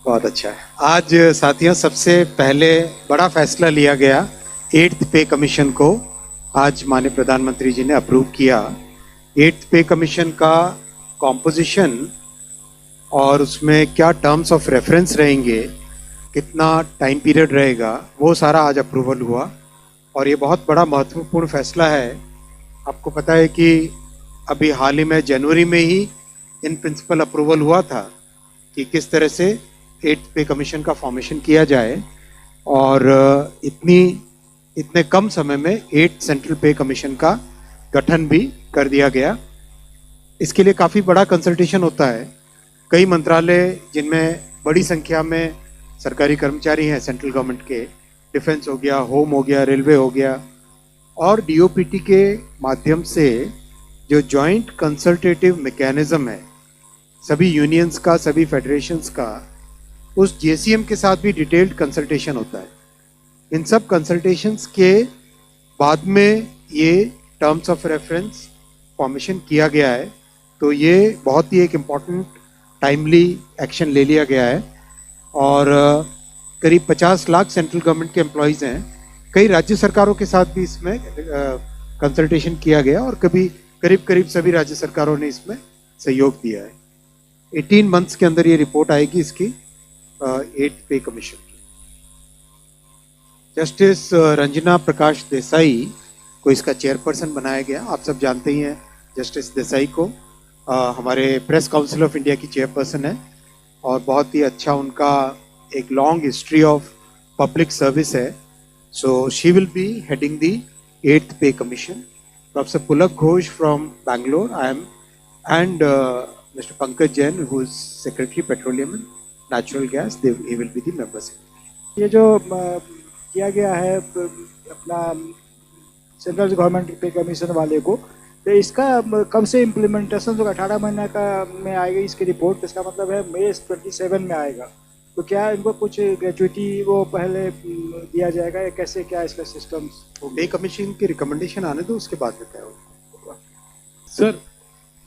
बहुत अच्छा है। आज साथियों सबसे पहले बड़ा फैसला लिया गया 8th पे कमीशन को। आज माननीय प्रधानमंत्री जी ने अप्रूव किया। 8th पे कमीशन का कॉम्पोजिशन और उसमें क्या टर्म्स ऑफ रेफरेंस रहेंगे, कितना टाइम पीरियड रहेगा, वो सारा आज अप्रूवल हुआ। और ये बहुत बड़ा महत्वपूर्ण फैसला है। आपको पता है कि अभी हाल ही में जनवरी में ही इन प्रिंसिपल अप्रूवल हुआ था कि किस तरह से 8th पे कमीशन का फॉर्मेशन किया जाए, और इतने कम समय में 8th सेंट्रल पे कमीशन का गठन भी कर दिया गया। इसके लिए काफ़ी बड़ा कंसल्टेशन होता है। कई मंत्रालय जिनमें बड़ी संख्या में सरकारी कर्मचारी हैं सेंट्रल गवर्नमेंट के, डिफेंस हो गया, होम हो गया, रेलवे हो गया, और डीओपीटी के माध्यम से जो जॉइंट कंसल्टेटिव मैकेनिज्म है सभी यूनियंस का, सभी फेडरेशंस का, उस जेसीएम के साथ भी डिटेल्ड कंसल्टेशन होता है। इन सब कंसल्टेशंस के बाद में ये टर्म्स ऑफ रेफरेंस फॉर्मेशन किया गया है। तो ये बहुत ही एक इम्पॉर्टेंट टाइमली एक्शन ले लिया गया है। और करीब 50 लाख सेंट्रल गवर्नमेंट के एम्प्लॉयज़ हैं। कई राज्य सरकारों के साथ भी इसमें कंसल्टेशन किया गया और करीब सभी राज्य सरकारों ने इसमें सहयोग दिया है। 18 मंथ्स के अंदर ये रिपोर्ट आएगी इसकी 8th पे कमीशन की। जस्टिस रंजना प्रकाश देसाई को इसका चेयरपर्सन बनाया गया। आप सब जानते ही हैं जस्टिस देसाई को, हमारे प्रेस काउंसिल ऑफ इंडिया की चेयरपर्सन है और बहुत ही अच्छा उनका एक long history of public service है। So she will be heading the 8th pay commission. Professor Pulak Ghosh from Bangalore, I M, and Mr. Pankaj Jain, who is Secretary Petroleum and Natural Gas, he will be the members. ये जो किया गया है अपना central government पे commission वाले को, तो इसका कब से इम्प्लीमेंटेशन जो 18 महीने का में आएगी इसकी रिपोर्ट, इसका मतलब है मई 27 में आएगा। तो क्या इनको कुछ ग्रेजुइटी वो पहले दिया जाएगा या कैसे, क्या इसका सिस्टम? पे कमीशन की रिकमेंडेशन आने दो, उसके बाद में क्या होगा। सर,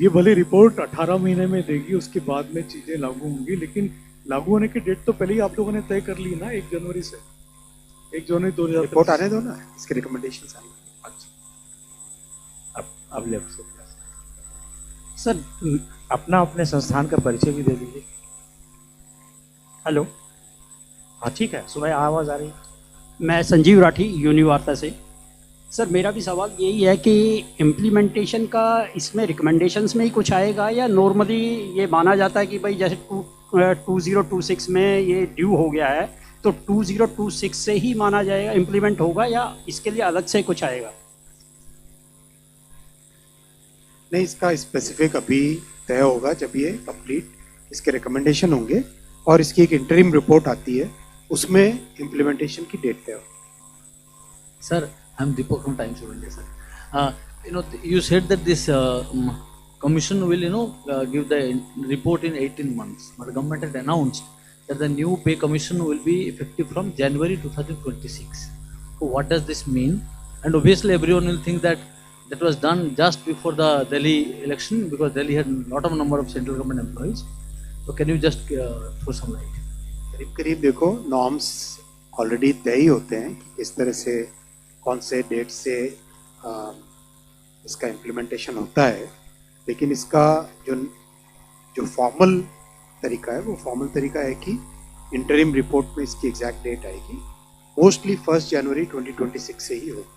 ये भले रिपोर्ट 18 महीने में देगी, उसके बाद में चीजें लागू होंगी, लेकिन लागू होने की डेट तो पहले ही आप लोगों ने तय कर ली ना, 1 जनवरी से। 1 जनवरी 2000 रिपोर्ट आने दो ना, इसके रिकमेंडेशंस आने दो। अच्छा, अब ले सर, अपने संस्थान का परिचय भी दे दीजिए। हेलो, हाँ ठीक है, सुबह आवाज़ आ रही है। मैं संजीव राठी, यूनिवार्ता से। सर, मेरा भी सवाल यही है कि इम्प्लीमेंटेशन का इसमें रिकमेंडेशंस में ही कुछ आएगा या नॉर्मली ये माना जाता है कि भाई जैसे 2026 में ये ड्यू हो गया है तो 2026 से ही माना जाएगा, इम्प्लीमेंट होगा, या इसके लिए अलग से कुछ आएगा? नहीं, इसका स्पेसिफिक अभी तय होगा जब ये कंप्लीट इसके रिकमेंडेशन होंगे और इसकी एक इंटरिम रिपोर्ट आती है, उसमें इम्प्लीमेंटेशन की डेट तय होगी। Sir, I'm Deepak from Times of India, sir. You said that this commission will, give the report in 18 months. But the government had announced that the new pay commission will be effective from January 2026. So what does this mean? And obviously everyone will think that that was done just before the Delhi election because Delhi had a lot of number of central government employees. So can you just throw some light? करीब देखो, norms already तय ही होते हैं कि किस तरह से, कौन से डेट से इसका इम्प्लीमेंटेशन होता है। लेकिन इसका जो फॉर्मल तरीका है, वो फॉर्मल तरीका है कि इंटरिम रिपोर्ट में इसकी एग्जैक्ट डेट आएगी। मोस्टली 1 जनवरी 2026 से ही होगी।